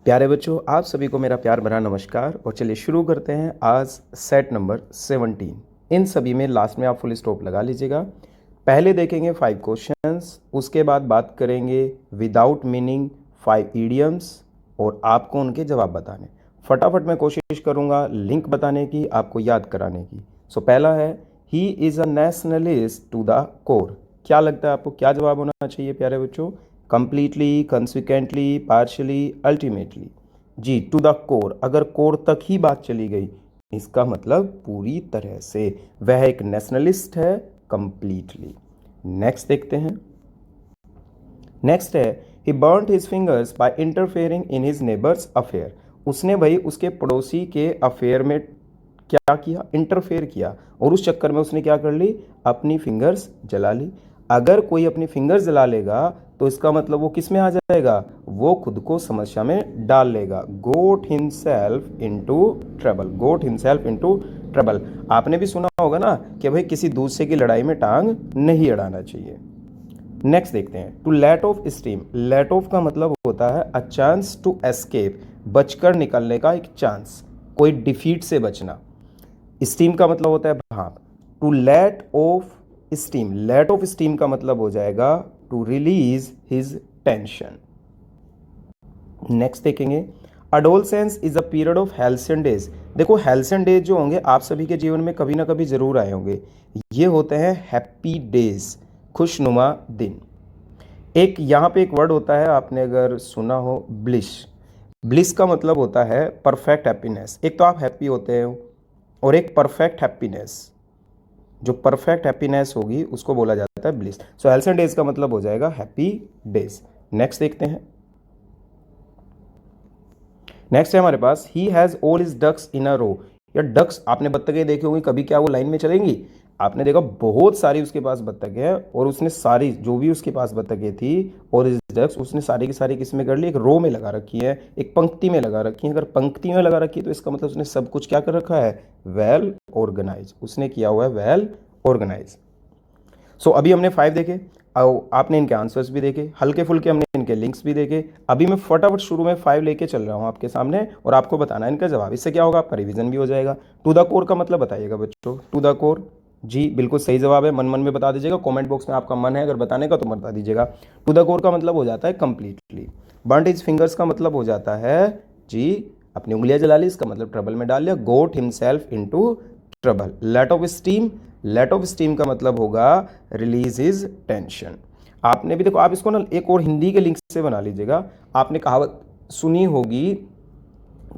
प्यारे बच्चों, आप सभी को मेरा प्यार भरा नमस्कार। और चलिए शुरू करते हैं आज सेट नंबर 17। इन सभी में लास्ट में आप फुल स्टॉप लगा लीजिएगा। पहले देखेंगे 5 क्वेश्चंस, उसके बाद बात करेंगे विदाउट मीनिंग 5 इडियम्स और आपको उनके जवाब बताने। फटाफट मैं कोशिश करूंगा लिंक बताने की, आपको याद कराने की। सो पहला है, he is a nationalist to the core. क्या लगता है आपको, क्या जवाब होना चाहिए प्यारे बच्चों? Completely, consequently, partially, ultimately. जी, टू द कोर। अगर कोर तक ही बात चली गई, इसका मतलब पूरी तरह से वह एक नेशनलिस्ट है, कंप्लीटली। नेक्स्ट देखते हैं। नेक्स्ट है, he burned his fingers by interfering in his neighbours affair. उसने भाई उसके पड़ोसी के अफेयर में क्या किया? इंटरफेयर किया, और उस चक्कर में उसने क्या कर ली? अपनी फिंगर्स जला ली। अगर कोई अपनी फिंगर्स जला लेगा तो इसका मतलब वो किस में आ जाएगा? वो खुद को समस्या में डाल लेगा। गोट हिमसेल्फ इनटू ट्रबल। गोट हिमसेल्फ इनटू ट्रबल। आपने भी सुना होगा ना कि भाई किसी दूसरे की लड़ाई में टांग नहीं अड़ाना चाहिए। नेक्स्ट देखते हैं, to let off steam. Let off का मतलब होता है अ चांस टू एस्केप, बचकर निकलने का एक चांस, कोई डिफीट से बचना। स्टीम का मतलब होता है भाप। To let off steam, let off steam का मतलब हो जाएगा to release his tension. Next देखेंगे, adolescence is a period of halcyon days. देखो हेल्सन डेज जो होंगे आप सभी के जीवन में कभी ना कभी जरूर आए होंगे। ये होते हैं हैप्पी डेज, खुशनुमा दिन। एक यहाँ पे एक वर्ड होता है, आपने अगर सुना हो, ब्लिश। ब्लिस का मतलब होता है परफेक्ट हैप्पीनेस। एक तो आप हैप्पी होते हो और एक परफेक्ट हैप्पीनेस, जो परफेक्ट हैप्पीनेस होगी उसको बोला जाता है ब्लिस। सो हेल्सन डेज का मतलब हो जाएगा हैप्पी डेज। नेक्स्ट देखते हैं। नेक्स्ट है हमारे पास, he has all his ducks in a row. या डक्स, आपने बत्तखें देखी होंगी, कभी क्या वो लाइन में चलेंगी? आपने देखा बहुत सारी उसके पास बत्तखें हैं, और उसने सारी जो भी उसके पास बत्तखें थी और इस डक्स, उसने सारी की सारी किस में कर ली? एक रो में लगा रखी है, एक पंक्ति में लगा रखी है। अगर पंक्ति में लगा रखी है तो इसका मतलब उसने सब कुछ क्या कर रखा है? Well organize. उसने किया हुआ है वेल ऑर्गेनाइज। सो अभी हमने 5 देखे, और आपने इनके आंसर्स भी देखे, हल्के फुल्के हमने इनके लिंक्स भी देखे। अभी मैं फटाफट शुरू में 5 लेके चल रहा हूँ आपके सामने, और आपको बताना है इनका जवाब। इससे क्या होगा? आपका रिवीजन भी हो जाएगा। टू द कोर का मतलब बताइएगा बच्चों। टू द कोर, जी बिल्कुल सही जवाब है। मन मन में बता दीजिएगा, कमेंट बॉक्स में आपका मन है अगर बताने का तो बता दीजिएगा। टू द कोर का मतलब हो जाता है कंप्लीटली। बर्न्ड हिज फिंगर्स का मतलब हो जाता है, जी अपनी उंगलियां जला ली, इसका मतलब ट्रबल में डाल लिया। Got himself into trouble. Let off steam, let off steam का मतलब होगा रिलीज इज टेंशन। आपने भी देखो, आप इसको ना एक और हिंदी के लिंक से बना लीजिएगा। आपने कहावत सुनी होगी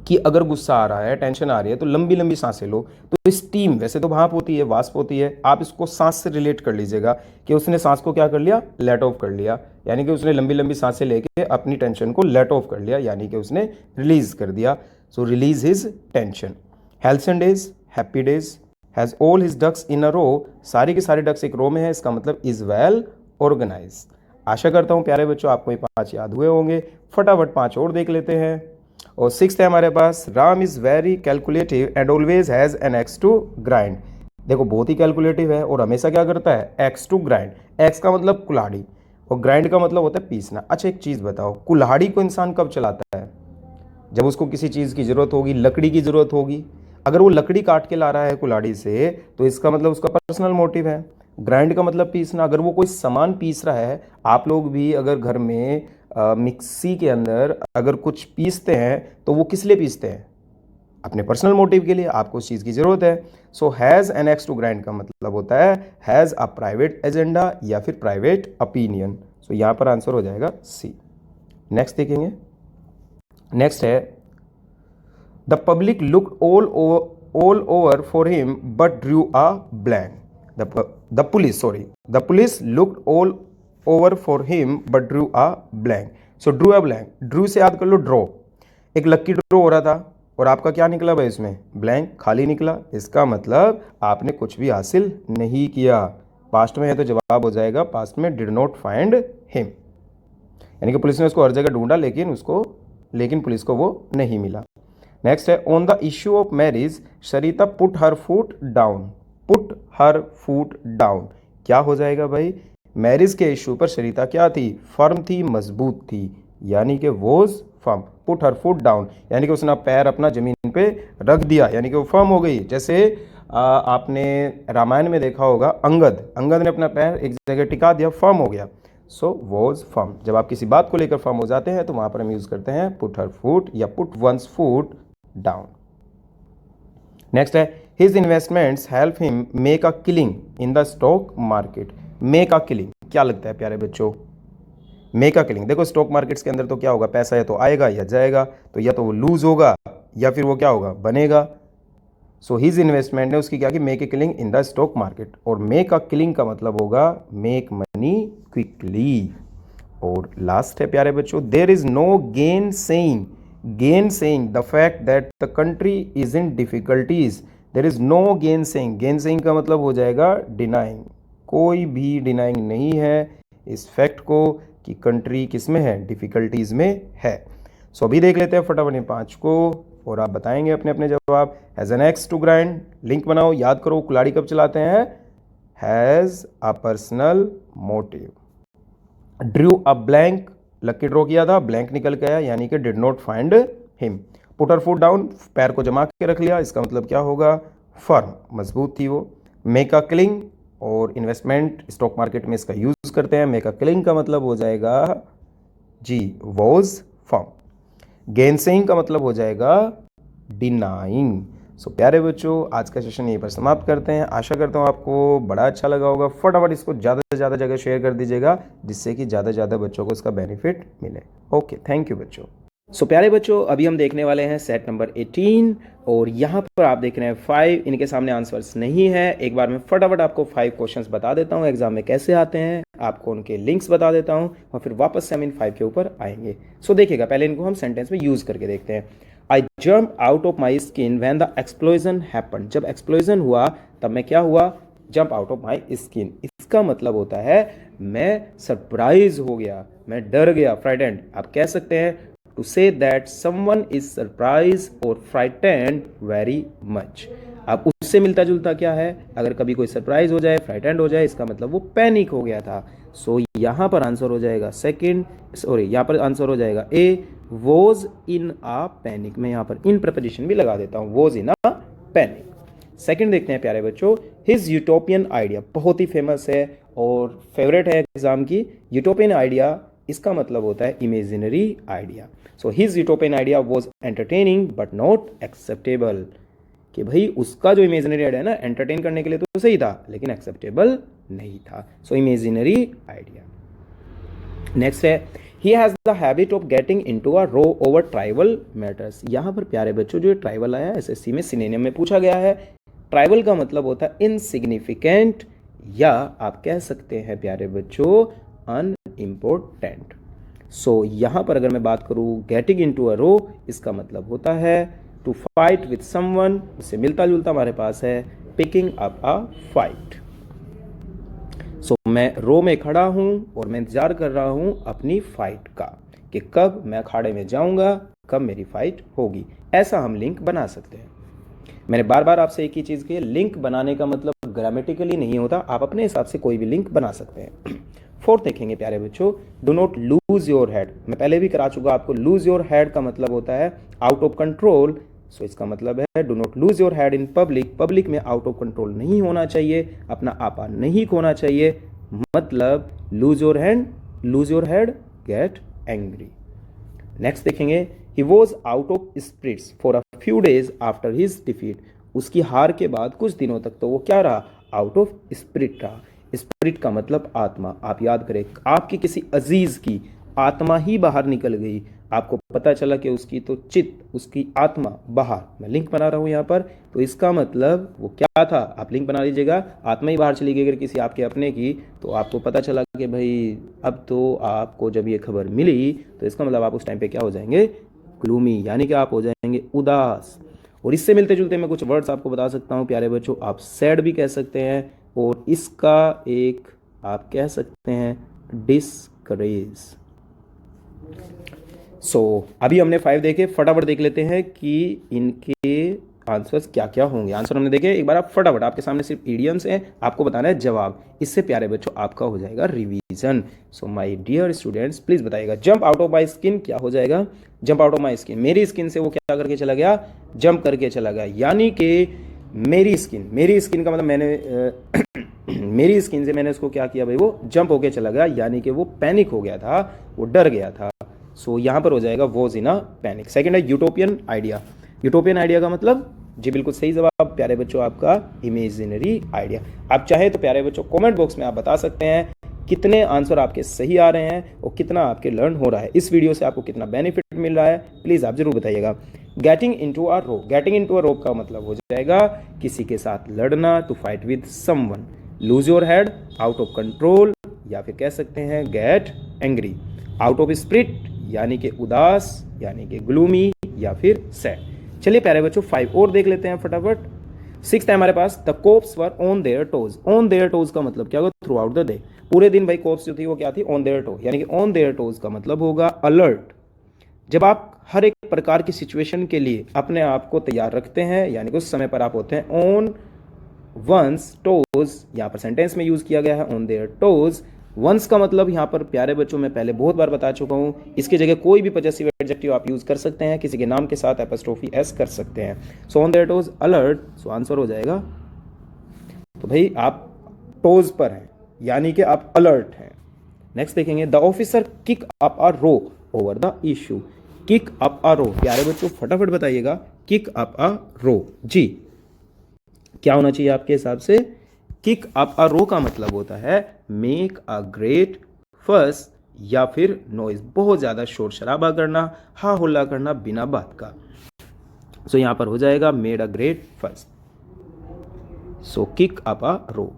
कि अगर गुस्सा आ रहा है, टेंशन आ रही है, तो लंबी लंबी सांसें लो। तो स्टीम वैसे तो भाप होती है, वाष्प होती है, आप इसको सांस से रिलेट कर लीजिएगा कि उसने सांस को क्या कर लिया? लेट ऑफ कर लिया। यानी कि उसने लंबी लंबी सांसें लेके अपनी टेंशन को लेट ऑफ कर लिया, यानी कि उसने रिलीज कर दिया। So release his tension. Halcyon days, happy days. Has all his ducks in a row, सारी की सारी डक्स एक रो में है, इसका मतलब इज वेल ऑर्गेनाइज। आशा करता हूं प्यारे बच्चों आपको ये 5 याद हुए होंगे। फटाफट 5 और देख लेते हैं। और 6th है हमारे पास, Ram is very calculative and always has an axe to grind. देखो बहुत ही कैलकुलेटिव है और हमेशा क्या करता है? X to grind. एक्स का मतलब कुल्हाड़ी और ग्राइंड का मतलब होता है पीसना। अच्छा एक चीज बताओ, कुल्हाड़ी को इंसान कब चलाता है? जब उसको किसी चीज़ की ज़रूरत होगी, लकड़ी की ज़रूरत होगी। अगर वो लकड़ी काट के ला रहा है कुल्हाड़ी से, तो इसका मतलब उसका पर्सनल मोटिव है। ग्राइंड का मतलब पीसना। अगर वो कोई सामान पीस रहा है, आप लोग भी अगर घर में मिक्सी के अंदर अगर कुछ पीसते हैं तो वो किस लिए पीसते हैं? अपने पर्सनल मोटिव के लिए, आपको उस चीज़ की ज़रूरत है। So has an axe to grind का मतलब होता है हैज़ अ प्राइवेट एजेंडा या फिर प्राइवेट ओपिनियन। सो यहाँ पर आंसर हो जाएगा सी। नेक्स्ट देखेंगे। नेक्स्ट है, the public looked all over for him but drew a blank. The police looked all over for him but drew a blank. So drew a blank. Drew से याद कर लो draw. एक लक्की draw हो रहा था और आपका क्या निकला भाई? इसमें ब्लैंक, खाली निकला। इसका मतलब आपने कुछ भी हासिल नहीं किया। पास्ट में है तो जवाब हो जाएगा पास्ट में डिड नॉट फाइंड हिम। यानी कि पुलिस ने उसको हर जगह ढूंढा लेकिन पुलिस को वो नहीं मिला। नेक्स्ट है, on the issue of marriage Sarita put her foot down. Put her foot down क्या हो जाएगा भाई? मैरिज के इश्यू पर सरिता क्या थी? फर्म थी, मजबूत थी, यानी कि was firm. Put her foot down यानी कि उसने पैर अपना जमीन पे रख दिया, यानी कि वो फर्म हो गई। जैसे आपने रामायण में देखा होगा, अंगद ने अपना पैर एक जगह टिका दिया, फर्म हो गया। So was firm. जब आप किसी बात को लेकर फर्म हो जाते हैं तो वहां पर हम यूज करते हैं पुट हर फुट या put one's foot down. Next है his investments help him make a killing in the stock market. Make a killing क्या लगता है प्यारे बच्चों? मेक अ किलिंग, देखो स्टॉक मार्केट्स के अंदर तो क्या होगा, पैसा या तो आएगा या जाएगा, तो या तो वो लूज होगा या फिर वो क्या होगा, बनेगा। सो हिज इन्वेस्टमेंट ने उसकी क्या की, make a killing in the stock market. और मेक अ किलिंग का मतलब होगा मेक मनी क्विकली। और लास्ट है प्यारे बच्चों, there is no gainsaying the fact that the country is in difficulties. There is no gainsaying का मतलब हो जाएगा डिनाइंग। कोई भी डिनाइंग नहीं है इस फैक्ट को कि कंट्री किस में है, डिफिकल्टीज में है। सो अभी देख लेते हैं फटाफट इन 5 को और आप बताएंगे अपने अपने जवाब। Has an axe to grind, link बनाओ, याद करो कुल्हाड़ी कब चलाते हैं, has a personal motive. Drew a blank, lucky draw किया था, ब्लैंक निकल के आया यानी कि did not find him. Put her foot down, पैर को जमा के रख लिया, इसका मतलब क्या होगा, फर्म, मजबूत थी वो। मेक अ किलिंग, और इन्वेस्टमेंट स्टॉक मार्केट में इसका यूज करते हैं। मेक अ किलिंग का मतलब हो जाएगा जी वॉज फर्म। गेन सेइंग का मतलब हो जाएगा डिनाइंग। सो प्यारे बच्चों, आज का सेशन यहीं पर समाप्त करते हैं। आशा करता हूँ आपको बड़ा अच्छा लगा होगा। फटाफट इसको ज़्यादा से ज़्यादा जगह शेयर कर दीजिएगा जिससे कि ज़्यादा से ज़्यादा बच्चों को इसका बेनिफिट मिले। ओके, थैंक यू बच्चों। सो प्यारे बच्चों, अभी हम देखने वाले हैं सेट नंबर 18 और यहाँ पर आप देख रहे हैं 5, इनके सामने आंसर्स नहीं है। एक बार मैं फटाफट आपको 5 क्वेश्चंस बता देता हूँ एग्जाम में कैसे आते हैं, आपको उनके लिंक्स बता देता हूँ और फिर वापस से हम इन 5 के ऊपर आएंगे। सो देखिएगा, पहले इनको हम सेंटेंस में यूज करके देखते हैं। I jump out of my skin when the explosion happen. जब एक्सप्लोजन हुआ तब मैं क्या हुआ, jump out of my skin. इसका मतलब होता है मैं सरप्राइज हो गया, मैं डर गया, फ्राइटेंड। आप कह सकते हैं to say that someone is surprised or frightened very much। अब उससे मिलता जुलता क्या है, अगर कभी कोई सरप्राइज हो जाए, फ्राइटेंड हो जाए, इसका मतलब वो पैनिक हो गया था। सो यहाँ पर आंसर हो जाएगा सेकंड, सॉरी यहाँ पर आंसर हो जाएगा ए, वॉज इन आ पैनिक। मैं यहाँ पर इन प्रपोजिशन भी लगा देता हूँ, was in a panic. Second देखते हैं प्यारे बच्चों, हिज यूटोपियन आइडिया, बहुत ही फेमस है और फेवरेट है एग्जाम की। यूटोपियन आइडिया इसका मतलब होता है imaginary idea. So his utopian idea was entertaining but not acceptable. कि भाई उसका जो इमेजिनरी आइडिया है ना, एंटरटेन करने के लिए तो सही था लेकिन एक्सेप्टेबल नहीं था। सो इमेजिनरी आइडिया। नेक्स्ट है he has the habit of getting into a row over tribal matters. यहाँ पर प्यारे बच्चों जो ट्राइबल आया एसएससी में सिनोनिम में पूछा गया है। ट्राइबल का मतलब होता है इनसिग्निफिकेंट, या आप कह सकते हैं प्यारे बच्चों अनइम्पोर्टेंट। सो यहाँ पर अगर मैं बात करूँ गेटिंग इनटू अ रो, इसका मतलब होता है टू फाइट विथ समवन, इससे मिलता जुलता हमारे पास है पिकिंग अप अ फाइट। सो मैं रो में खड़ा हूँ और मैं इंतजार कर रहा हूँ अपनी फाइट का कि कब मैं अखाड़े में जाऊँगा, कब मेरी फाइट होगी। ऐसा हम लिंक बना सकते हैं। मैंने बार बार आपसे एक ही चीज़ की, लिंक बनाने का मतलब ग्रामेटिकली नहीं होता, आप अपने हिसाब से कोई भी लिंक बना सकते हैं। फोर्थ देखेंगे प्यारे बच्चों, do not lose your head. मैं पहले भी करा चुका आपको, लूज योर हेड का मतलब होता है आउट ऑफ कंट्रोल। सो इसका मतलब है do not lose your head in public. Public में आउट ऑफ कंट्रोल नहीं होना चाहिए, अपना आपा नहीं खोना चाहिए। मतलब lose your head get angry. Next देखेंगे, he was out of spirits for a few days after his defeat. उसकी हार के बाद कुछ दिनों तक तो वो क्या रहा, आउट ऑफ स्पिरिट रहा। स्पिरिट का मतलब आत्मा। आप याद करें, आपकी किसी अजीज की आत्मा ही बाहर निकल गई, आपको पता चला कि उसकी तो चित्त, उसकी आत्मा बाहर। मैं लिंक बना रहा हूं यहाँ पर, तो इसका मतलब वो क्या था, आप लिंक बना लीजिएगा। आत्मा ही बाहर चली गई अगर किसी आपके अपने की, तो आपको पता चला कि भाई अब तो आपको जब ये खबर मिली तो इसका मतलब आप उस टाइम पे क्या हो जाएंगे, ग्लूमी, यानी कि आप हो जाएंगे उदास। और इससे मिलते जुलते मैं कुछ वर्ड्स आपको बता सकता हूँ प्यारे बच्चों, आप सैड भी कह सकते हैं और इसका एक आप कह सकते हैं डिस्करेज। सो अभी हमने 5 देखे, फटाफट देख लेते हैं कि इनके आंसर्स क्या क्या होंगे। आंसर हमने देखे, एक बार आप फटाफट, आपके सामने सिर्फ इडियम्स हैं, आपको बताना है जवाब। इससे प्यारे बच्चों आपका हो जाएगा revision. So my dear students please बताइएगा, jump out of my skin क्या हो जाएगा। Jump out of my skin, मेरी स्किन से वो क्या करके चला गया, जंप करके चला गया। यानी कि मेरी स्किन का मतलब मेरी स्किन से मैंने उसको क्या किया भाई, वो जंप होके चला गया, यानी कि वो पैनिक हो गया था, वो डर गया था। सो यहाँ पर हो जाएगा was in a panic. Second है यूटोपियन आइडिया। यूटोपियन आइडिया का मतलब, जी बिल्कुल सही जवाब प्यारे बच्चों आपका इमेजिनरी आइडिया। आप चाहे तो प्यारे बच्चों कमेंट बॉक्स में आप बता सकते हैं कितने आंसर आपके सही आ रहे हैं और कितना आपके लर्न हो रहा है, इस वीडियो से आपको कितना बेनिफिट मिल रहा है, प्लीज़ आप जरूर बताइएगा। Getting into a rope, getting into a rope का मतलब हो जाएगा किसी के साथ लड़ना, to fight with someone. Lose your head, out of control, या फिर कह सकते हैं get angry. Out of spirit यानी कि उदास, यानी कि ग्लूमी, या फिर सैड। चलिए प्यारे बच्चों 5 और देख लेते हैं फटाफट। 6th है हमारे पास, the cops were on their toes. On their toes का मतलब क्या होगा, थ्रू आउट द डे, पूरे दिन भाई कोप्स जो थी वो क्या थी, ऑन देयर टो, यानी कि ऑन देयर टोज का मतलब होगा अलर्ट। जब आप हर एक प्रकार की सिचुएशन के लिए अपने आप को तैयार रखते हैं, यानी कि उस समय पर आप होते हैं ऑन वंस टोज, यहाँ पर सेंटेंस में यूज किया गया है ऑन देयर टोज। वंस का मतलब यहाँ पर प्यारे बच्चों मैं पहले बहुत बार बता चुका हूँ, इसकी जगह कोई भी पजेसिव एडजेक्टिव आप यूज कर सकते हैं, किसी के नाम के साथ एपोस्ट्रोफी एस कर सकते हैं। So on their toes alert, so answer हो जाएगा, तो भाई आप टोज पर हैं, यानी कि आप अलर्ट हैं। नेक्स्ट देखेंगे, the officer kick up a row over the issue. Kick up a row, प्यारे बच्चों फटाफट बताइएगा, किक अप अ रो जी क्या होना चाहिए आपके हिसाब से। किक अप अ रो का मतलब होता है मेक अ ग्रेट फस, या फिर नॉइज, बहुत ज्यादा शोर शराबा करना, हा हुल्ला करना बिना बात का। सो यहां पर हो जाएगा made a great fuss. So kick up a row,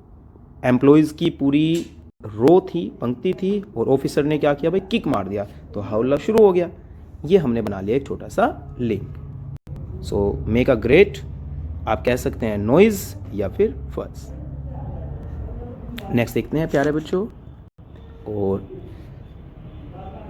employees की पूरी रो थी, पंक्ति थी, और ऑफिसर ने क्या किया भाई, किक मार दिया, तो हा हुल्ला शुरू हो गया। ये हमने बना लिया एक छोटा सा link. So make a great आप कह सकते हैं नॉइज या फिर फस। नेक्स्ट देखते हैं प्यारे बच्चों, और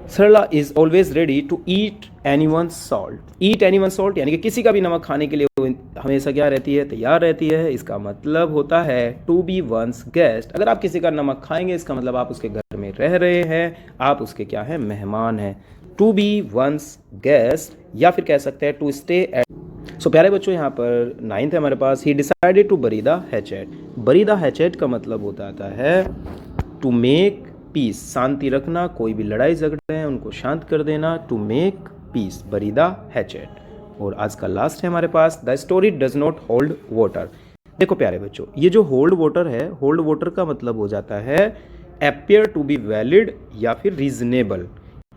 Sarla is always ready to eat anyone salt. Eat anyone salt यानी कि किसी का भी नमक खाने के लिए वो हमेशा क्या रहती है, तैयार रहती है। इसका मतलब होता है टू बी वंस गेस्ट। अगर आप किसी का नमक खाएंगे, इसका मतलब आप उसके घर में रह रहे हैं, आप उसके क्या है, मेहमान हैं। टू बी वंस गेस्ट, या फिर कह सकते हैं टू स्टे एट। सो प्यारे बच्चों यहाँ पर 9th है हमारे पास, he decided to bury the hatchet. Bury the hatchet का मतलब होता है टू मेक पीस, शांति रखना, कोई भी लड़ाई झगड़े हैं उनको शांत कर देना, to make peace, bury the hatchet. और आज का लास्ट है हमारे पास, the story does not hold water. देखो प्यारे बच्चों, ये जो होल्ड वाटर है, होल्ड वाटर का मतलब हो जाता है अपियर टू बी वैलिड या फिर रीजनेबल।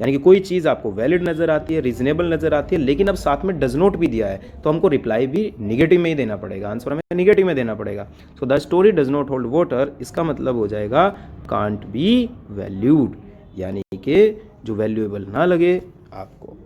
यानी कि कोई चीज़ आपको वैलिड नज़र आती है, रीजनेबल नज़र आती है, लेकिन अब साथ में डज नॉट भी दिया है, तो हमको रिप्लाई भी निगेटिव में ही देना पड़ेगा, आंसर हमें निगेटिव में देना पड़ेगा। So the story does not hold water, इसका मतलब हो जाएगा कांट बी वैल्यूड, यानी कि जो वैल्यूएबल ना लगे आपको,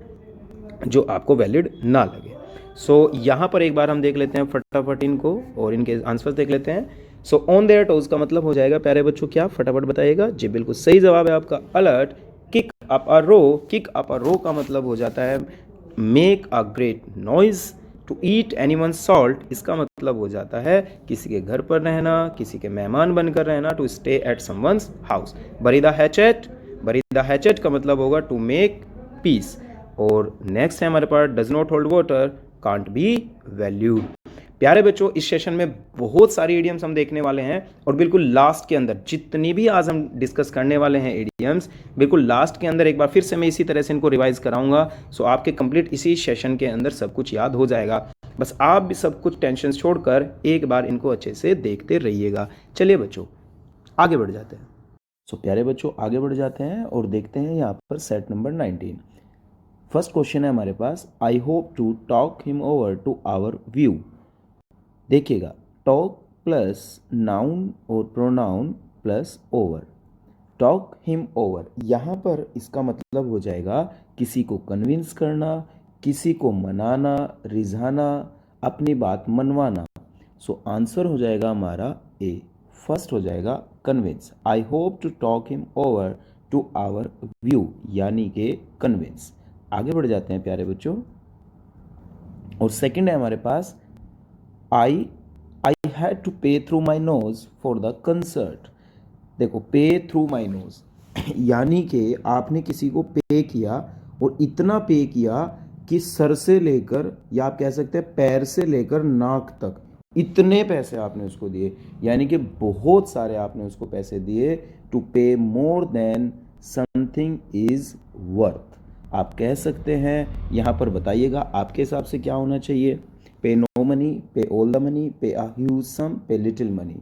जो आपको वैलिड ना लगे। सो यहाँ पर एक बार हम देख लेते हैं फटाफट इनको, और इनके आंसर देख लेते हैं। सो ऑन देयर टोज का मतलब हो जाएगा प्यारे बच्चों क्या, फटाफट बताइएगा। जी बिल्कुल सही जवाब है आपका alert. Kick up a row, kick up a row का मतलब हो जाता है make a great noise. To eat anyone salt, इसका मतलब हो जाता है किसी के घर पर रहना, किसी के मेहमान बनकर रहना, to stay at someone's house. Bury the hatchet, bury the hatchet का मतलब होगा टू मेक पीस। और नेक्स्ट है हमारे पास, does not hold water, can't be valued. प्यारे बच्चों इस सेशन में बहुत सारी इडियम्स हम देखने वाले हैं, और बिल्कुल लास्ट के अंदर जितनी भी आज हम डिस्कस करने वाले हैं इडियम्स, बिल्कुल लास्ट के अंदर एक बार फिर से मैं इसी तरह से इनको रिवाइज कराऊंगा। सो आपके कंप्लीट इसी सेशन के अंदर सब कुछ याद हो जाएगा। बस आप भी सब कुछ टेंशन छोड़कर एक बार इनको अच्छे से देखते रहिएगा। चलिए बच्चों आगे बढ़ जाते हैं। सो प्यारे बच्चों आगे बढ़ जाते हैं और देखते हैं यहाँ पर सेट नंबर 19। फर्स्ट क्वेश्चन है हमारे पास, I hope to talk him over to our view. देखिएगा, टॉक प्लस नाउन और pronoun plus over, talk him over, यहाँ पर इसका मतलब हो जाएगा किसी को कन्विंस करना, किसी को मनाना, रिझाना, अपनी बात मनवाना। सो आंसर हो जाएगा हमारा ए, फर्स्ट हो जाएगा convince. I hope to talk him over to our view, यानी कि कन्विंस। आगे बढ़ जाते हैं प्यारे बच्चों, और सेकंड है हमारे पास, आई हैड टू पे through my nose for the concert. देखो, पे थ्रू माई नोज यानी कि आपने किसी को पे किया और इतना पे किया कि सर से लेकर, या आप कह सकते हैं पैर से लेकर नाक तक, इतने पैसे आपने उसको दिए, यानी कि बहुत सारे आपने उसको पैसे दिए। टू पे more than something is worth. आप कह सकते हैं, यहाँ पर बताइएगा आपके हिसाब से क्या होना चाहिए। पे नो मनी, पे ऑल द मनी, पे अ ह्यूज सम, पे लिटिल मनी।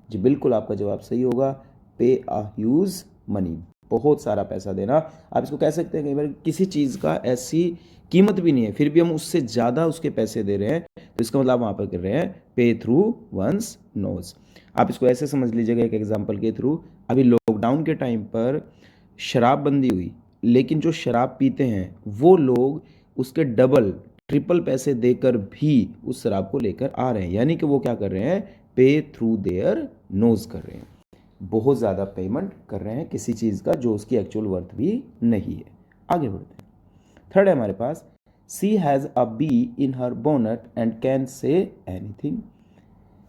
जी बिल्कुल, आपका जवाब सही होगा, पे अ ह्यूज मनी, बहुत सारा पैसा देना। आप इसको कह सकते हैं कई बार किसी चीज़ का ऐसी कीमत भी नहीं है फिर भी हम उससे ज़्यादा उसके पैसे दे रहे हैं, तो इसका मतलब वहाँ पर कर रहे हैं पे थ्रू वंस नोज। आप इसको ऐसे समझ लीजिएगा एक एग्जांपल के थ्रू। अभी लॉकडाउन के टाइम पर शराबबंदी हुई, लेकिन जो शराब पीते हैं वो लोग उसके डबल ट्रिपल पैसे देकर भी उस शराब को लेकर आ रहे हैं, यानी कि वो क्या कर रहे हैं, पे थ्रू देयर नोज कर रहे हैं, बहुत ज़्यादा पेमेंट कर रहे हैं किसी चीज़ का जो उसकी एक्चुअल वर्थ भी नहीं है। आगे बढ़ते हैं। थर्ड है हमारे पास, she has a bee in her bonnet and can say anything.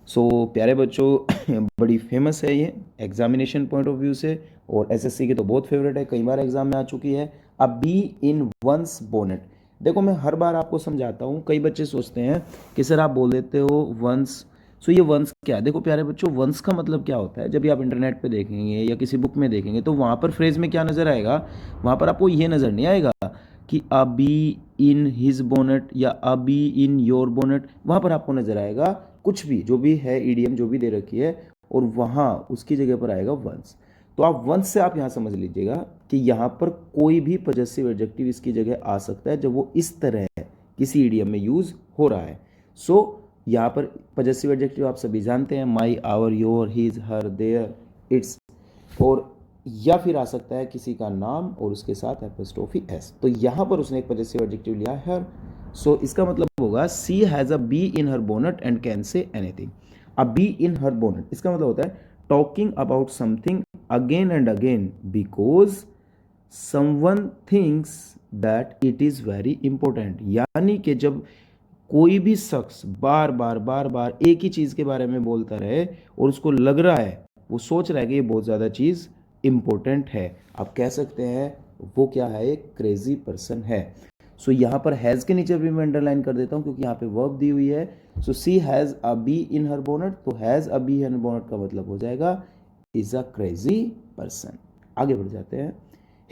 सो प्यारे बच्चों बड़ी फेमस है ये एग्जामिनेशन पॉइंट ऑफ व्यू से, और एसएससी की तो बहुत फेवरेट है, कई बार एग्जाम में आ चुकी है। अ बी इन वंस बोनट। देखो, मैं हर बार आपको समझाता हूँ, कई बच्चे सोचते हैं कि सर आप बोल देते हो वंस, सो ये वंस क्या है। देखो प्यारे बच्चों, वंस का मतलब क्या होता है, जब भी आप इंटरनेट पे देखेंगे या किसी बुक में देखेंगे तो वहाँ पर फ्रेज में क्या नज़र आएगा, वहाँ पर आपको ये नज़र नहीं आएगा कि अ बी इन हिज बोनट या अ बी इन योर बोनट। वहाँ पर आपको नज़र आएगा कुछ भी, जो भी है ईडीएम जो भी दे रखी है, और वहाँ उसकी जगह पर आएगा वंस। तो आप वंस से आप यहाँ समझ लीजिएगा कि यहाँ पर कोई भी पजेसिव एडजेक्टिव इसकी जगह आ सकता है जब वो इस तरह किसी ईडीएम में यूज़ हो रहा है। सो यहाँ पर पजेसिव एडजेक्टिव आप सभी जानते हैं, my, our, your, his, her, their, its, और या फिर आ सकता है किसी का नाम और उसके साथ एपोस्ट्रोफी एस। तो यहाँ पर उसने एक पजेसिव एडजेक्टिव लिया है हर। सो इसका मतलब होगा she has a bee in her bonnet and can say anything. A bee in her bonnet इसका मतलब होता है talking about something again and again because someone thinks that it is very important. यानी कि जब कोई भी शख्स बार बार एक ही चीज़ के बारे में बोलता रहे और उसको लग रहा है, वो सोच रहा है कि ये बहुत ज़्यादा चीज़ इम्पोर्टेंट है, आप कह सकते हैं वो क्या है, एक क्रेजी पर्सन है। सो यहाँ पर हैज़ के नीचे भी मैं अंडरलाइन कर देता हूँ क्योंकि यहाँ पे वर्ब दी हुई है। So she has a bee in her bonnet, तो has a bee in bonnet का मतलब हो जाएगा इज अ क्रेजी पर्सन। आगे बढ़ जाते हैं।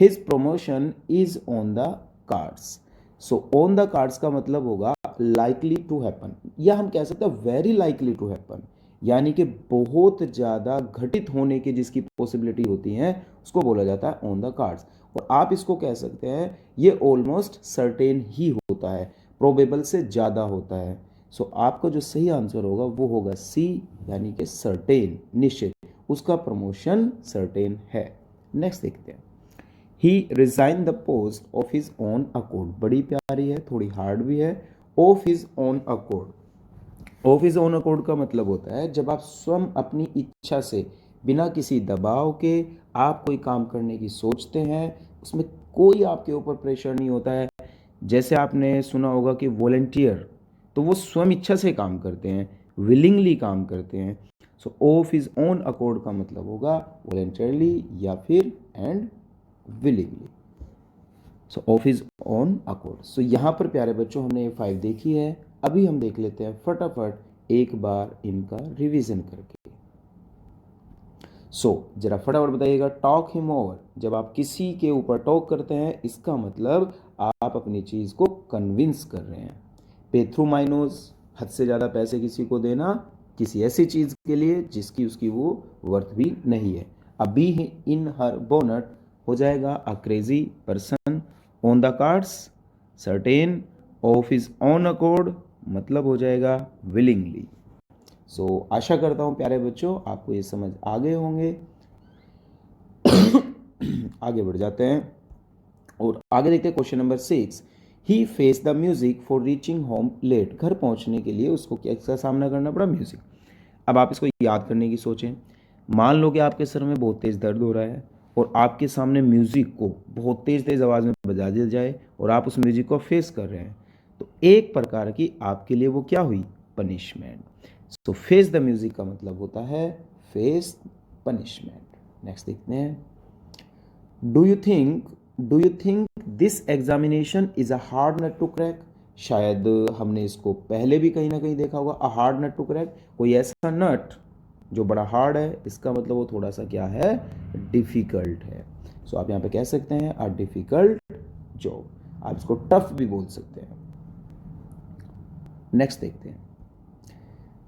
His promotion is on the cards. So on the cards का मतलब होगा लाइकली टू हैपन, या हम कह सकते हैं वेरी लाइकली टू हैपन, यानी कि बहुत ज़्यादा घटित होने की जिसकी पॉसिबिलिटी होती है उसको बोला जाता है ऑन द कार्ड्स। और आप इसको कह सकते हैं ये ऑलमोस्ट सर्टेन ही होता है, प्रोबेबल से ज़्यादा होता है। सो आपका जो सही आंसर होगा वो होगा सी, यानी कि सर्टेन, निश्चित, उसका प्रमोशन सर्टेन है। नेक्स्ट देखते हैं। He resign the post of his own accord. बड़ी प्यारी है, थोड़ी हार्ड भी है। Of his own accord, of his own accord का मतलब होता है जब आप स्वयं अपनी इच्छा से बिना किसी दबाव के आप कोई काम करने की सोचते हैं, उसमें कोई आपके ऊपर प्रेशर नहीं होता है। जैसे आपने सुना होगा कि वॉलंटियर, तो वो स्वयं इच्छा से काम करते हैं, विलिंगली काम करते हैं। So of his own accord का मतलब होगा वॉलंटियरली या फिर and willingly. So of his own accord. So यहाँ पर प्यारे बच्चों हमने ये 5 देखी है, अभी हम देख लेते हैं फटाफट एक बार इनका रिवीजन करके। सो जरा फटाफट बताइएगा, टॉक हिम ओवर, जब आप किसी के ऊपर टॉक करते हैं इसका मतलब आप अपनी चीज़ को कन्विंस कर रहे हैं। पे थ्रू माई नोज, हद से ज़्यादा पैसे किसी को देना किसी ऐसी चीज़ के लिए जिसकी उसकी वो वर्थ भी नहीं है। अभी इन हर बोनट हो जाएगा a crazy person. On the cards certain, of his on accord मतलब हो जाएगा विलिंगली। सो आशा करता हूँ प्यारे बच्चों आपको ये समझ आ गए होंगे। आगे बढ़ जाते हैं और आगे देखते हैं question number 6। He face the music for reaching home late. घर पहुंचने के लिए उसको क्या सामना करना पड़ा, म्यूजिक। अब आप इसको याद करने की सोचें। मान लो कि आपके सर में बहुत तेज़ दर्द हो रहा है और आपके सामने म्यूज़िक को बहुत तेज़ तेज़ आवाज़ में बजा दिया जाए और आप उस म्यूज़िक को फेस कर रहे हैं, तो एक प्रकार की आपके लिए वो क्या हुई, punishment. So face the music का मतलब होता है फेस पनिशमेंट। नेक्स्ट देखते हैं, do you think this examination is a hard nut to crack. शायद हमने इसको पहले भी कहीं ना कहीं देखा होगा, a hard nut to crack, कोई ऐसा नट जो बड़ा हार्ड है, इसका मतलब वो थोड़ा सा क्या है, डिफिकल्ट है। सो आप यहाँ पे कह सकते हैं अ डिफिकल्ट जॉब, आप इसको टफ भी बोल सकते हैं। नेक्स्ट देखते हैं,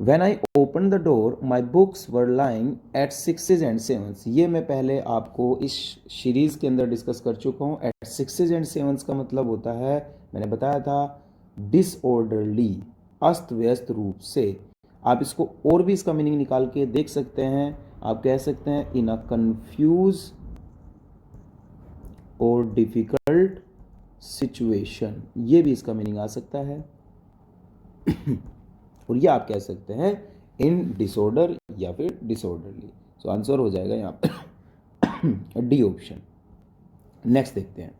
When I opened the door, my books were lying at 6s and 7s। ये मैं पहले आपको इस सीरीज के अंदर डिस्कस कर चुका हूँ। एट 6s and 7s का मतलब होता है, मैंने बताया था, डिसऑर्डरली, अस्त व्यस्त रूप से। आप इसको और भी इसका मीनिंग निकाल के देख सकते हैं। आप कह सकते हैं इन अ कंफ्यूज और डिफिकल्ट सिचुएशन, ये भी इसका मीनिंग आ सकता है। और ये आप कह सकते हैं इन डिसऑर्डर या फिर डिसऑर्डरली। सो आंसर हो जाएगा यहाँ पर डी ऑप्शन। नेक्स्ट देखते हैं,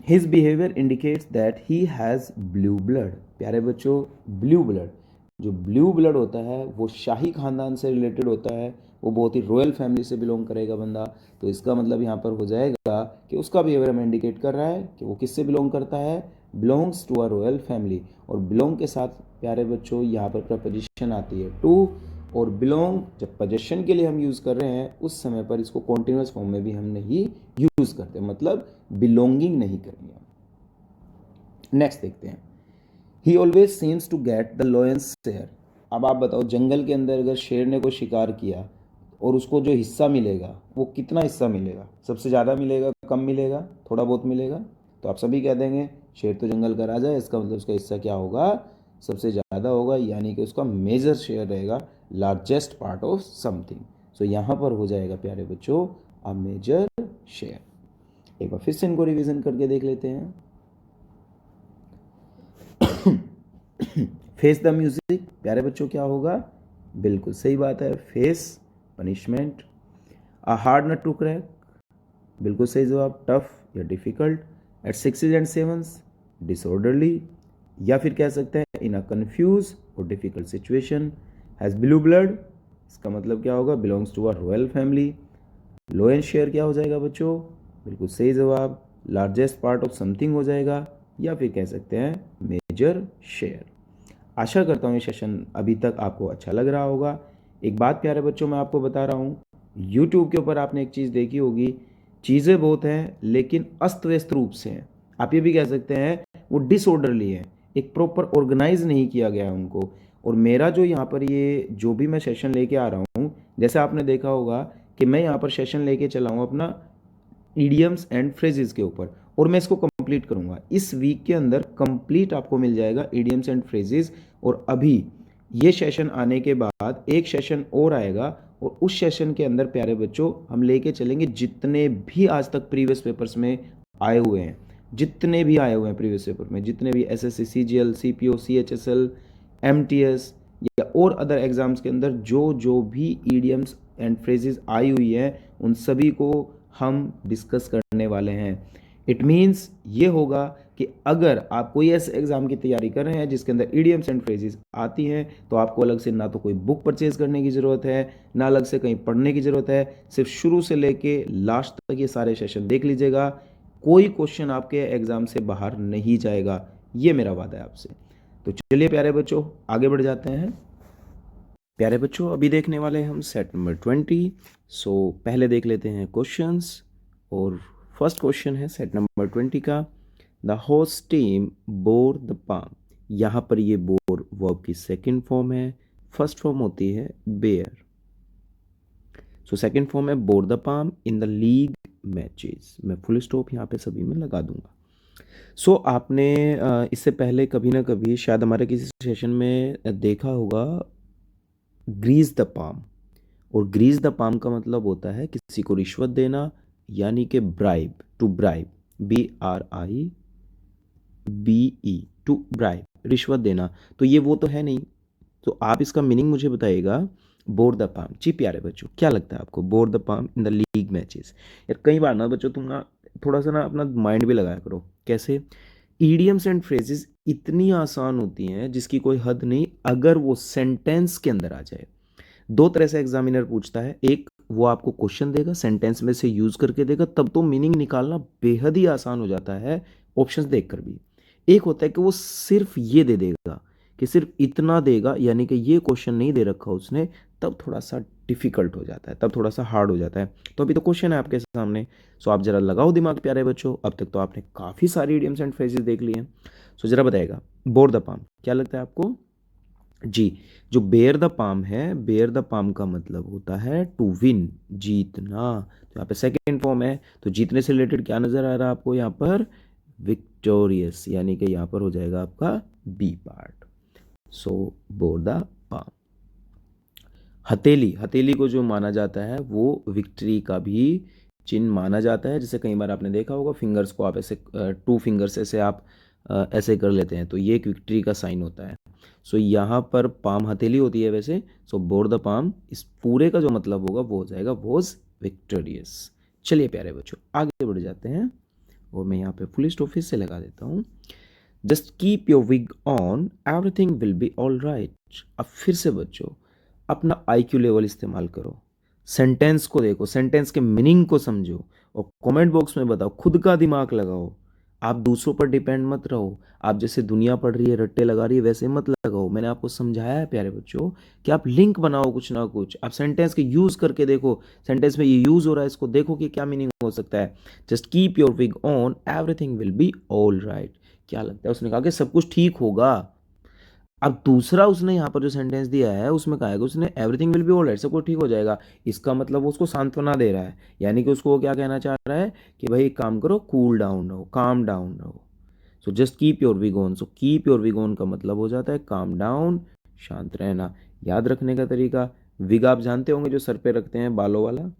his behaviour indicates that he has blue blood. प्यारे बच्चों, ब्लू ब्लड, जो ब्लू ब्लड होता है वो शाही खानदान से रिलेटेड होता है, वो बहुत ही रॉयल फैमिली से बिलोंग करेगा बंदा। तो इसका मतलब यहाँ पर हो जाएगा कि उसका बिहेवियर हमें इंडिकेट कर रहा है कि वो किससे बिलोंग करता है, belongs to a royal family. और बिलोंग के साथ प्यारे बच्चों यहाँ पर प्रपोजिशन आती है टू, और बिलोंग जब पोजेशन के लिए हम यूज़ कर रहे हैं उस समय पर इसको कॉन्टिन्यूस फॉर्म में भी हम नहीं यूज़ करते, मतलब बिलोंगिंग नहीं करेंगे। नेक्स्ट देखते हैं, he always seems to get the lion's share. अब आप बताओ, जंगल के अंदर अगर शेर ने कोई शिकार किया और उसको जो हिस्सा मिलेगा वो कितना हिस्सा मिलेगा, सबसे ज़्यादा मिलेगा, कम मिलेगा, थोड़ा बहुत मिलेगा? तो आप सभी कह देंगे शेर तो जंगल का राजा है, इसका मतलब उसका हिस्सा क्या होगा, सबसे ज़्यादा होगा, यानी कि उसका मेजर शेयर रहेगा, लार्जेस्ट पार्ट ऑफ समथिंग। सो यहाँ पर हो जाएगा प्यारे बच्चों अ मेजर शेयर। एक बार फिर से इनको रिवीजन करके देख लेते हैं। फेस द म्यूजिक, प्यारे बच्चों क्या होगा, बिल्कुल सही बात है, face punishment. A hard nut to crack, बिल्कुल सही जवाब, टफ या difficult. Eight 6s and 7s, disorderly, या फिर कह सकते हैं इन अ कंफ्यूज और difficult situation. Has blue blood, इसका मतलब क्या होगा, belongs to a royal family. Low and share क्या हो जाएगा बच्चों, बिल्कुल सही जवाब, लार्जेस्ट पार्ट ऑफ समथिंग हो जाएगा, या फिर कह सकते हैं मेजर शेयर। आशा करता हूँ ये सेशन अभी तक आपको अच्छा लग रहा होगा। एक बात प्यारे बच्चों मैं आपको बता रहा हूँ, यूट्यूब के ऊपर आपने एक चीज़ देखी होगी, चीज़ें बहुत हैं लेकिन अस्त व्यस्त रूप से हैं। आप ये भी कह सकते हैं वो डिसऑर्डरली है, एक प्रॉपर ऑर्गेनाइज नहीं किया गया है उनको। और मेरा जो यहाँ पर ये जो भी मैं सेशन लेके आ रहा हूँ, जैसे आपने देखा होगा कि मैं यहाँ पर सेशन लेके चला हूँ अपना इडियम्स एंड फ्रेजेस के ऊपर, और मैं इसको कंप्लीट करूँगा। इस वीक के अंदर कंप्लीट आपको मिल जाएगा इडियम्स एंड फ्रेजेस। और अभी ये सेशन आने के बाद एक सेशन और आएगा, और उस सेशन के अंदर प्यारे बच्चों हम लेके चलेंगे जितने भी आज तक प्रीवियस पेपर्स में आए हुए हैं, जितने भी आए हुए हैं प्रीवियस पेपर में, जितने भी SSC, CGL, CPO, CHSL, MTS या और अदर एग्जाम्स के अंदर जो जो भी इडियम्स एंड फ्रेजेस आई हुई है उन सभी को हम डिस्कस करने वाले हैं। इट मीन्स ये होगा कि अगर आप कोई ऐसे एग्जाम की तैयारी कर रहे हैं जिसके अंदर इडियम्स एंड फ्रेजेस आती हैं, तो आपको अलग से ना तो कोई बुक परचेज करने की ज़रूरत है, ना अलग से कहीं पढ़ने की ज़रूरत है। सिर्फ शुरू से लेके लास्ट तक ये सारे सेशन देख लीजिएगा, कोई क्वेश्चन आपके एग्जाम से बाहर नहीं जाएगा, ये मेरा वादा है आपसे। तो चलिए प्यारे बच्चों आगे बढ़ जाते हैं। प्यारे बच्चों अभी देखने वाले हैं हम सेट नंबर 20। सो पहले देख लेते हैं क्वेश्चंस, और फर्स्ट क्वेश्चन है सेट नंबर 20 का, the host team bore the palm. यहाँ पर ये बोर वर्ब की सेकंड फॉर्म है, फर्स्ट फॉर्म होती है बेयर। सो सेकंड फॉर्म है bore the palm in the league matches. मैं फुल स्टॉप यहाँ पे सभी में लगा दूंगा। सो आपने इससे पहले कभी ना कभी शायद हमारे किसी सेशन में देखा होगा ग्रीस द पाम, और ग्रीस द पाम का मतलब होता है किसी को रिश्वत देना, यानी कि bribe, to bribe, BRIBE, to bribe, रिश्वत देना। तो ये वो तो है नहीं, तो आप इसका मीनिंग मुझे बताइएगा। बोर द पाम, जी प्यारे बच्चों क्या लगता है आपको, bore the palm in the league matches. यार कई बार ना बच्चों तुम ना थोड़ा सा ना अपना माइंड भी लगाया करो। कैसे, ईडियम्स एंड फ्रेजेस इतनी आसान होती हैं जिसकी कोई हद नहीं, अगर वो सेंटेंस के अंदर आ जाए। दो तरह से एग्जामिनर पूछता है, एक वो आपको क्वेश्चन देगा, सेंटेंस में से यूज करके देगा, तब तो मीनिंग निकालना बेहद ही आसान हो जाता है ऑप्शंस देखकर भी। एक होता है कि वो सिर्फ ये दे देगा, कि सिर्फ इतना देगा, यानी कि ये क्वेश्चन नहीं दे रखा उसने, तब थोड़ा सा डिफिकल्ट हो जाता है, तब थोड़ा सा हार्ड हो जाता है। तो अभी तो क्वेश्चन है आपके सामने, सो आप जरा लगाओ दिमाग प्यारे बच्चों। अब तक तो आपने काफ़ी सारी इडियम्स एंड फ्रेजेस देख लिए हैं। सो जरा बताएगा, बोर द पाम क्या लगता है आपको? जी, जो बेयर द पाम है, बेयर द पाम का मतलब होता है टू विन, जीतना। तो यहाँ पे सेकेंड फॉर्म है, तो जीतने से रिलेटेड क्या नजर आ रहा है आपको यहाँ पर? विक्टोरियस, यानी कि यहाँ पर हो जाएगा आपका B part. So bore the palm. हथेली, हथेली को जो माना जाता है वो विक्ट्री का भी चिन्ह माना जाता है। जैसे कई बार आपने देखा होगा, फिंगर्स को आप ऐसे टू फिंगर्स ऐसे आप ऐसे कर लेते हैं, तो ये एक विक्ट्री का साइन होता है। सो यहाँ पर पाम हथेली होती है वैसे। सो बोर द पाम, इस पूरे का जो मतलब होगा वो हो जाएगा वॉज विक्टोरियस। चलिए प्यारे बच्चों आगे बढ़ जाते हैं, और मैं यहाँ पे फुल स्टॉप फिर से लगा देता हूँ। Just keep your wig on, everything will be all right. अब फिर से बच्चों अपना IQ लेवल इस्तेमाल करो, सेंटेंस को देखो, सेंटेंस के मीनिंग को समझो, और कमेंट बॉक्स में बताओ, खुद का दिमाग लगाओ। आप दूसरों पर डिपेंड मत रहो, आप जैसे दुनिया पढ़ रही है रट्टे लगा रही है वैसे मत लगाओ। मैंने आपको समझाया है प्यारे बच्चों कि आप लिंक बनाओ कुछ ना कुछ, आप सेंटेंस के यूज करके देखो, सेंटेंस में ये यूज हो रहा है, इसको देखो कि क्या मीनिंग हो सकता है। Just keep your wig on, everything will be all right. क्या लगता है? उसने कहा कि सब कुछ ठीक होगा। अब दूसरा उसने यहाँ पर जो सेंटेंस दिया है उसमें कहा है कि उसने एवरीथिंग विल बी ऑलराइट, सब कुछ ठीक हो जाएगा। इसका मतलब वो उसको सांत्वना दे रहा है, यानी कि उसको वो क्या कहना चाह रहा है कि भाई एक काम करो, कूल डाउन रहो, काम डाउन रहो। So just keep your wig on, so keep your wig on का मतलब हो जाता है काम डाउन, शांत रहना। याद रखने का तरीका, विग आप जानते होंगे जो सर पे रखते हैं बालों वाला,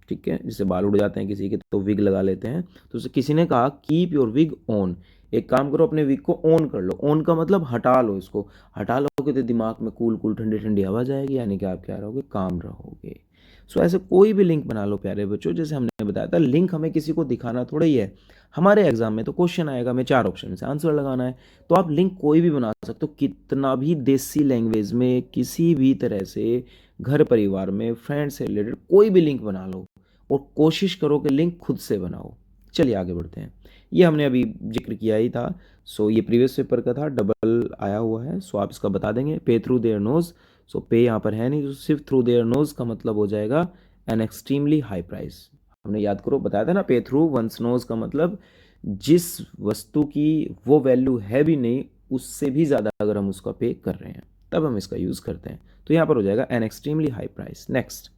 ठीक है, जिससे बाल उड़ जाते हैं किसी के तो विग लगा लेते हैं। तो उसे किसी ने कहा कीप योर विग ऑन, एक काम करो अपने विग को ऑन कर लो। ऑन का मतलब हटा लो, इसको हटा लोगे तो दिमाग में कूल कूल ठंडी ठंडी हवा जाएगी, यानी कि आप क्या रहोगे? काम रहोगे। सो ऐसे कोई भी लिंक बना लो प्यारे बच्चों, जैसे हमने बताया था लिंक हमें किसी को दिखाना थोड़ा ही है। हमारे एग्जाम में तो क्वेश्चन आएगा, हमें 4 ऑप्शन से आंसर लगाना है, तो आप लिंक कोई भी बना सकते हो, कितना भी देसी लैंग्वेज में, किसी भी तरह से, घर परिवार में, फ्रेंड से रिलेटेड कोई भी लिंक बना लो, और कोशिश करो कि लिंक खुद से बनाओ। चलिए आगे बढ़ते हैं, ये हमने अभी जिक्र किया ही था। सो ये प्रीवियस पेपर का था, डबल आया हुआ है, सो आप इसका बता देंगे। पे थ्रू देयर नोज, सो पे यहाँ पर है नहीं, तो सिर्फ थ्रू देयर नोज का मतलब हो जाएगा एन एक्सट्रीमली हाई प्राइस। हमने याद करो बताया था ना, पे थ्रू वंस नोज का मतलब जिस वस्तु की वो वैल्यू है भी नहीं, उससे भी ज़्यादा अगर हम उसका पे कर रहे हैं तब हम इसका यूज़ करते हैं। तो यहाँ पर हो जाएगा an extremely high price. Next,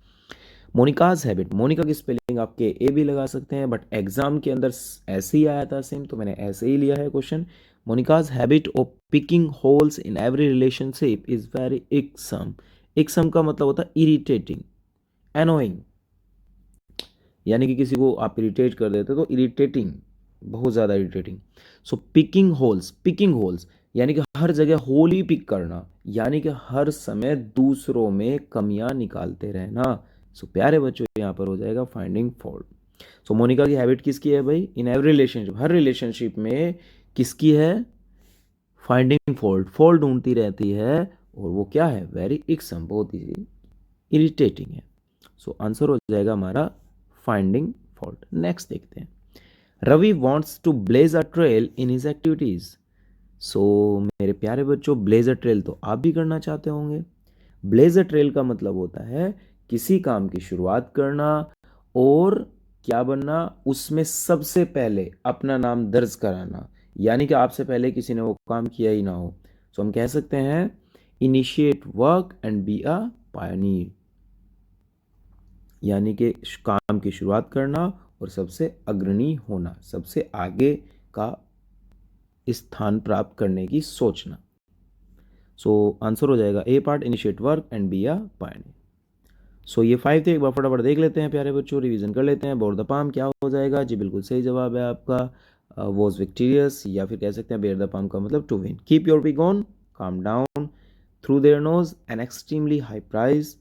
Monica's habit, Monica की स्पेलिंग आपके ए भी लगा सकते हैं, बट एग्जाम के अंदर ऐसे ही आया था सेम, तो मैंने ऐसे ही लिया है question. Monica's habit of picking holes in every relationship is very irksome. Irksome का मतलब होता है इरिटेटिंग, एनोइंग, यानी कि किसी को आप इरिटेट कर देते तो इरिटेटिंग, बहुत ज़्यादा इरिटेटिंग। सो पिकिंग होल्स यानी कि हर जगह होल ही पिक करना, यानी कि हर समय दूसरों में कमियां निकालते रहना। सो प्यारे बच्चों यहाँ पर हो जाएगा फाइंडिंग फॉल्ट। सो मोनिका की हैबिट किसकी है भाई? इन एवरी रिलेशनशिप, हर रिलेशनशिप में किसकी है? फाइंडिंग फॉल्ट, फॉल्ट ढूंढती रहती है, और वो क्या है? वेरी इक्सम, बहुत ही इरिटेटिंग है। सो आंसर हो जाएगा हमारा फाइंडिंग फॉल्ट। नेक्स्ट देखते हैं, Ravi wants to blaze a trail in his activities. So मेरे प्यारे बच्चों, ब्लेज अ ट्रेल तो आप भी करना चाहते होंगे। ब्लेज अ ट्रेल का मतलब होता है किसी काम की शुरुआत करना और क्या बनना, उसमें सबसे पहले अपना नाम दर्ज कराना, यानी कि आपसे पहले किसी ने वो काम किया ही ना हो। सो हम कह सकते हैं initiate work and be a Pioneer, यानी कि काम की शुरुआत करना और सबसे अग्रणी होना, सबसे आगे का स्थान प्राप्त करने की सोचना। सो आंसर हो जाएगा A part, initiate work and be a pioneer. So ये 5 थे, एक बार फटाफट देख लेते हैं प्यारे बच्चों, रिवीजन कर लेते हैं। बोर द पाम क्या हो जाएगा? जी बिल्कुल सही जवाब है आपका, वॉज विक्टीरियस, या फिर कह सकते हैं बेयर द पाम का मतलब to win. Keep your wig on, calm down, through their nose, an extremely high price,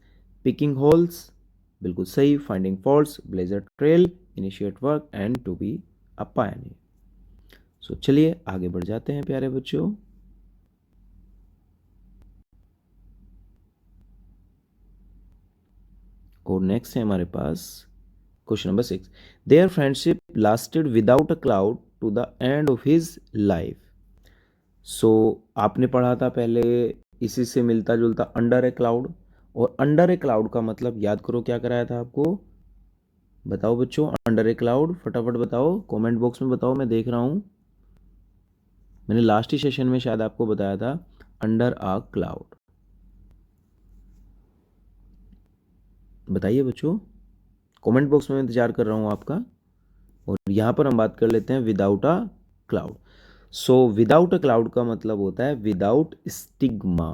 picking holes, बिल्कुल सही, finding faults, blazer trail, initiate work and to be a pioneer. So चलिए आगे बढ़ जाते हैं प्यारे बच्चों। और नेक्स्ट है हमारे पास question number 6, their friendship lasted without a cloud to the end of his life. So आपने पढ़ा था पहले, इसी से मिलता जुलता अंडर ए क्लाउड, और अंडर ए क्लाउड का मतलब याद करो क्या कराया था आपको, बताओ बच्चों, अंडर ए क्लाउड फटाफट बताओ, कमेंट बॉक्स में बताओ, मैं देख रहा हूं। मैंने लास्ट ही सेशन में शायद आपको बताया था अंडर अ क्लाउड, बताइए बच्चों, कमेंट बॉक्स में इंतजार कर रहा हूं आपका। और यहां पर हम बात कर लेते हैं without a cloud. So without a cloud का मतलब होता है विदाउट स्टिग्मा,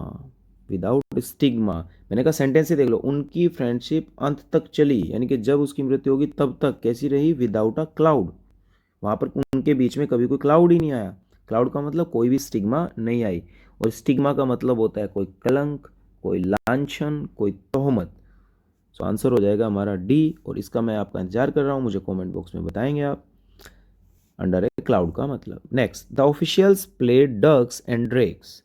विदाउट स्टिग्मा। मैंने कहा सेंटेंस ही देख लो, उनकी फ्रेंडशिप अंत तक चली, यानी कि जब उसकी मृत्यु होगी तब तक कैसी रही, विदाउट अ क्लाउड। वहां पर उनके बीच में कभी कोई क्लाउड ही नहीं आया। क्लाउड का मतलब कोई भी स्टिग्मा नहीं आई, और स्टिग्मा का मतलब होता है कोई कलंक, कोई लांछन, कोई तोहमत। सो आंसर हो जाएगा हमारा डी, और इसका मैं आपका इंतजार कर रहा हूं, मुझे कमेंट बॉक्स में बताएंगे आप अंडर ए क्लाउड का मतलब। Next, the officials play ducks and drakes.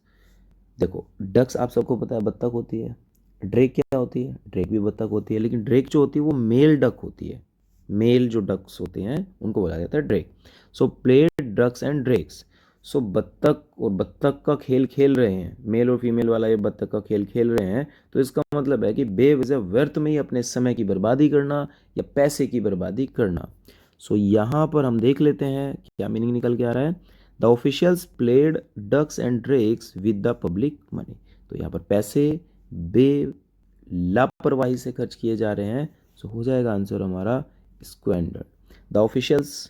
देखो डक्स आप सबको पता है बत्तख होती है, ड्रेक क्या होती है, ड्रेक भी बत्तख होती है, लेकिन ड्रेक जो होती है वो मेल डक होती है, मेल जो डक्स होते हैं उनको बोला जाता है drake. So play ducks and drakes. So बत्तख और बत्तख का खेल खेल रहे हैं, मेल और फीमेल वाला ये बत्तख का खेल खेल रहे हैं, तो इसका मतलब है कि बेवजह व्यर्थ में ही अपने समय की बर्बादी करना या पैसे की बर्बादी करना। सो यहाँ पर हम देख लेते हैं क्या मीनिंग निकल के आ रहा है, the officials played ducks and drakes with the public money. तो यहाँ पर पैसे बे लापरवाही से खर्च किए जा रहे हैं, सो हो जाएगा आंसर हमारा squandered. The officials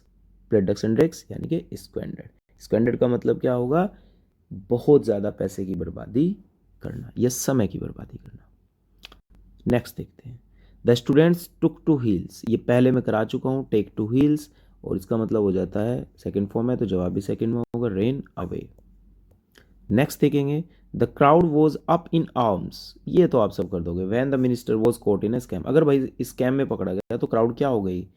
played ducks and drakes यानी कि स्क्वेंडर्ड। स्क्वेंडर्ड का मतलब क्या होगा, बहुत ज़्यादा पैसे की बर्बादी करना या समय की बर्बादी करना। नेक्स्ट देखते हैं, the students took to heels. ये पहले मैं करा चुका हूँ, टेक टू हील्स, और इसका मतलब हो जाता है सेकंड फॉर्म है तो जवाब भी सेकंड में होगा, रेन अवे। नेक्स्ट देखेंगे, the crowd was up in arms. ये तो आप सब कर दोगे, when the minister was caught in a scam. अगर भाई स्कैम में पकड़ा गया तो क्राउड क्या हो गई,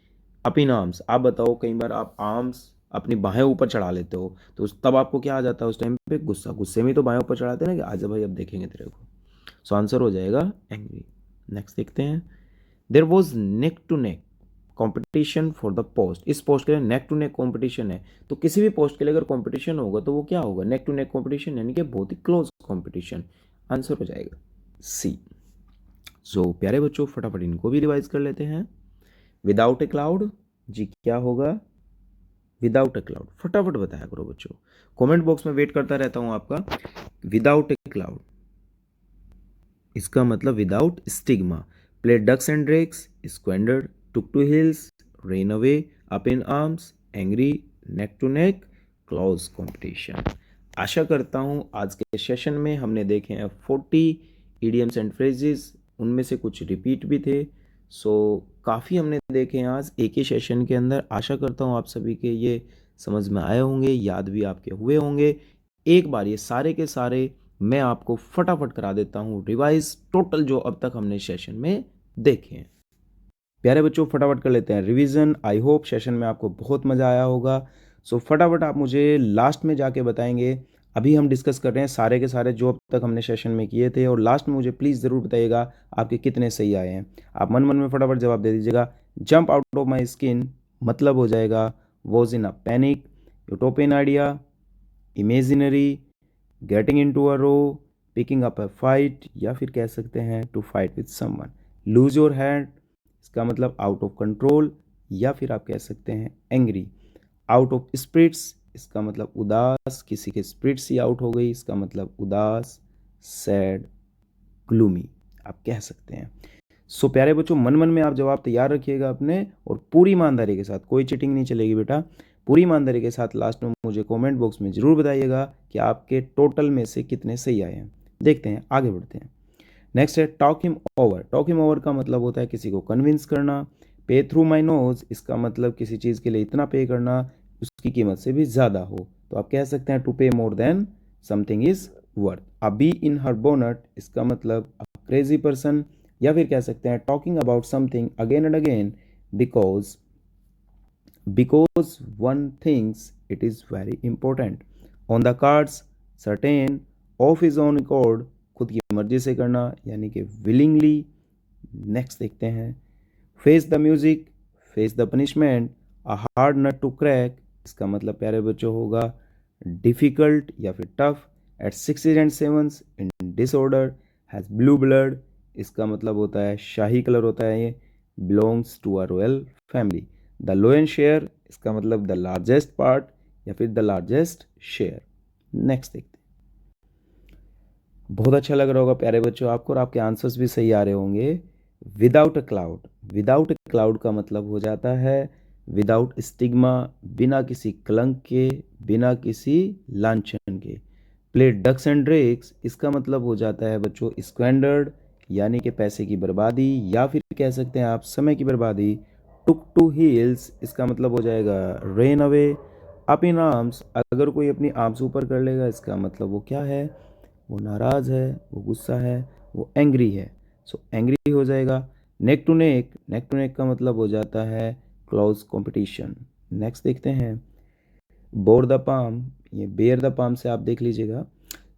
अप इन आर्म्स। आप बताओ, कई बार आप आर्म्स अपनी बाहें ऊपर चढ़ा लेते हो, तो तब आपको क्या आ जाता है उस टाइम पे, गुस्सा। गुस्से में तो बाहें ऊपर चढ़ाते हैं ना कि आजा भाई अब देखेंगे तेरे को। सो आंसर हो जाएगा एंग्री। नेक्स्ट देखते हैं, there was neck to neck competition for the post. इस पोस्ट के लिए नेक टू नेक कंपटीशन है, तो किसी भी पोस्ट के लिए अगर कंपटीशन होगा तो वो क्या होगा, नेक टू नेक कंपटीशन, यानी कि बहुत ही क्लोज कंपटीशन। आंसर हो जाएगा सी। सो प्यारे बच्चों फटाफट इनको भी रिवाइज कर लेते हैं। विदाउट ए क्लाउड जी क्या होगा, विदाउट ए क्लाउड फटाफट बताया करो बच्चों, कमेंट बॉक्स में वेट करता रहता हूं आपका। विदाउट ए क्लाउड इसका मतलब without stigma, play ducks and drakes, squandered, took to hills, ran away, up in arms, angry, neck to neck, close competition. आशा करता हूँ आज के सेशन में हमने देखे हैं 40 इडियम्स एंड फ्रेजेस, उनमें से कुछ रिपीट भी थे। सो काफ़ी हमने देखे हैं आज एक ही सेशन के अंदर। आशा करता हूँ आप सभी के ये समझ में आए होंगे, याद भी आपके हुए होंगे। एक बार ये सारे के सारे मैं आपको फटाफट करा देता हूँ रिवाइज, टोटल जो अब तक हमने सेशन में देखे हैं। प्यारे बच्चों फटाफट कर लेते हैं रिवीजन। आई होप सेशन में आपको बहुत मज़ा आया होगा। सो फटाफट आप मुझे लास्ट में जाके बताएंगे, अभी हम डिस्कस कर रहे हैं सारे के सारे जो अब तक हमने सेशन में किए थे, और लास्ट में मुझे प्लीज़ ज़रूर बताइएगा आपके कितने सही आए हैं। आप मन मन में फटाफट जवाब दे दीजिएगा। Jump out of my skin मतलब हो जाएगा was in a panic, utopian idea, imaginary, getting in to a row, picking up a fight, या फिर कह सकते हैं to fight with someone, lose your hand इसका मतलब आउट ऑफ कंट्रोल, या फिर आप कह सकते हैं एंग्री, आउट ऑफ स्पिरिट्स इसका मतलब उदास, किसी के स्पिरिट्स ही आउट हो गई इसका मतलब उदास, सैड, ग्लूमी आप कह सकते हैं। सो प्यारे बच्चों मन मन में आप जवाब तैयार रखिएगा अपने, और पूरी ईमानदारी के साथ, कोई चीटिंग नहीं चलेगी बेटा, पूरी ईमानदारी के साथ लास्ट में मुझे कमेंट बॉक्स में ज़रूर बताइएगा कि आपके टोटल में से कितने सही आए हैं। देखते हैं आगे बढ़ते हैं। नेक्स्ट है talk him over. Talk him over का मतलब होता है किसी को कन्विंस करना। पे थ्रू माई नोज इसका मतलब किसी चीज़ के लिए इतना पे करना उसकी कीमत से भी ज़्यादा हो, तो आप कह सकते हैं टू पे more than something is worth. A bee in her bonnet इसका मतलब अ क्रेजी पर्सन, या फिर कह सकते हैं talking about something again and again because one things it is very important. On the cards certain, of his own accord खुद की मर्जी से करना यानी कि विलिंगली, नेक्स्ट देखते हैं, face the music, face the punishment, a hard nut to crack, इसका मतलब प्यारे बच्चों होगा डिफिकल्ट या फिर tough, at 6 and 7 in disorder, has blue blood, इसका मतलब होता है शाही कलर होता है ये, belongs to a royal family, the lion share, इसका मतलब द लार्जेस्ट पार्ट या फिर द लार्जेस्ट शेयर। नेक्स्ट देखते हैं, बहुत अच्छा लग रहा होगा प्यारे बच्चों आपको और आपके आंसर्स भी सही आ रहे होंगे। Without a cloud, without a cloud का मतलब हो जाता है विदाउट स्टिग्मा, बिना किसी कलंक के, बिना किसी लांछन के। प्ले डक्स एंड ड्रेक्स, इसका मतलब हो जाता है बच्चों स्क्वेंडर्ड, यानी कि पैसे की बर्बादी या फिर कह सकते हैं आप समय की बर्बादी। टुक टू हील्स, इसका मतलब हो जाएगा rain away. Up in arms, अगर कोई अपनी आर्म्स ऊपर कर लेगा इसका मतलब वो क्या है, वो नाराज़ है, वो गुस्सा है, वो एंग्री है, सो एंग्री हो जाएगा। नेक टू नेक, नेक टू नेक का मतलब हो जाता है क्लोज कंपटीशन। नेक्स्ट देखते हैं, बोर द पाम, ये बेयर द पाम से आप देख लीजिएगा,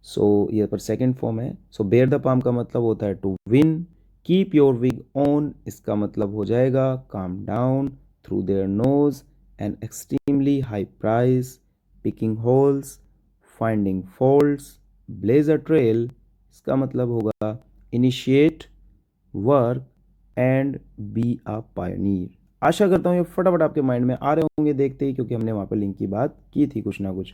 सो ये पर सेकंड फॉर्म है। सो बेयर द पाम का मतलब होता है to win. Keep your wig on, इसका मतलब हो जाएगा calm down, through their nose, an extremely high price, picking holes, finding faults, blaze a trail, इसका मतलब होगा initiate work and be a pioneer. आशा करता हूँ ये फटाफट आपके माइंड में आ रहे होंगे देखते ही, क्योंकि हमने वहाँ पर लिंक की बात की थी कुछ ना कुछ।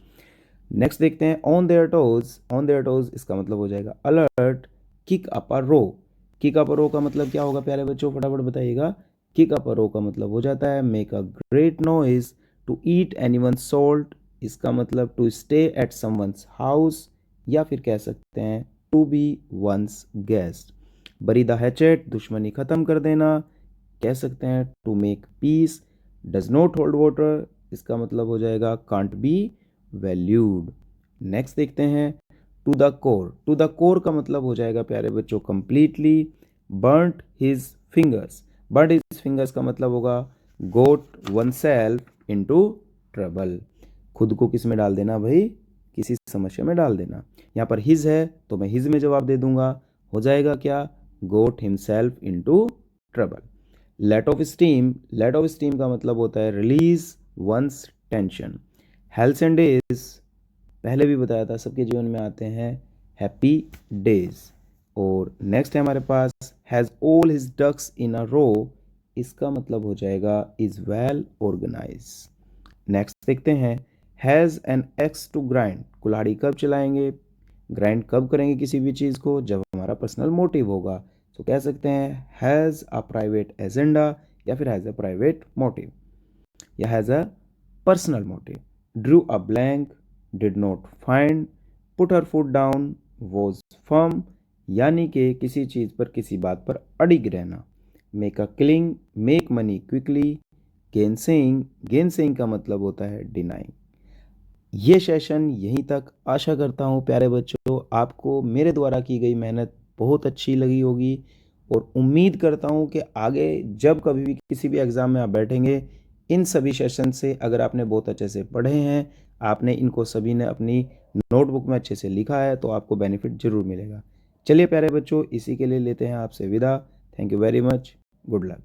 नेक्स्ट देखते हैं, on their toes, on their toes इसका मतलब हो जाएगा alert. Kick up a row, kick up a row का मतलब क्या होगा प्यारे बच्चों, फटाफट बताइएगा। किक अप अ रो का मतलब हो जाता है make a great noise, to eat anyone salt, इसका मतलब to stay at someone's house या फिर कह सकते हैं to be one's guest. Bury the hatchet, दुश्मनी खत्म कर देना, कह सकते हैं to make peace. Does not hold water, इसका मतलब हो जाएगा कांट बी वैल्यूड। नेक्स्ट देखते हैं, to the core, to the core का मतलब हो जाएगा प्यारे बच्चों completely. Burnt his fingers, burnt his fingers का मतलब होगा got one self into trouble, खुद को किस में डाल देना भाई, किसी समस्या में डाल देना। यहाँ पर हिज है तो मैं हिज में जवाब दे दूंगा, हो जाएगा क्या, got himself into trouble. Let off steam, let off steam का मतलब होता है release one's tension. Health and days, पहले भी बताया था सबके जीवन में आते हैं हैप्पी डेज। और नेक्स्ट है हमारे पास has all his ducks in a रो, इसका मतलब हो जाएगा इज वेल ऑर्गेनाइज। नेक्स्ट देखते हैं, has an axe to grind, कुल्हाड़ी कब चलाएंगे, ग्राइंड कब करेंगे किसी भी चीज़ को, जब हमारा पर्सनल मोटिव होगा। तो कह सकते हैं हैज़ अ प्राइवेट एजेंडा या फिर हैज़ अ प्राइवेट मोटिव या has a personal motive. Drew a blank, did not find, put her foot down, was firm, यानी कि किसी चीज़ पर किसी बात पर अड़िग रहना। Make a killing, make money quickly, gain saying, gain saying का मतलब होता है डिनाइंग। ये सेशन यहीं तक, आशा करता हूँ प्यारे बच्चों आपको मेरे द्वारा की गई मेहनत बहुत अच्छी लगी होगी, और उम्मीद करता हूँ कि आगे जब कभी भी किसी भी एग्ज़ाम में आप बैठेंगे, इन सभी सेशन से अगर आपने बहुत अच्छे से पढ़े हैं, आपने इनको सभी ने अपनी नोटबुक में अच्छे से लिखा है, तो आपको बेनिफिट ज़रूर मिलेगा। चलिए प्यारे बच्चों, इसी के लिए लेते हैं आपसे विदा। Thank you very much, good luck.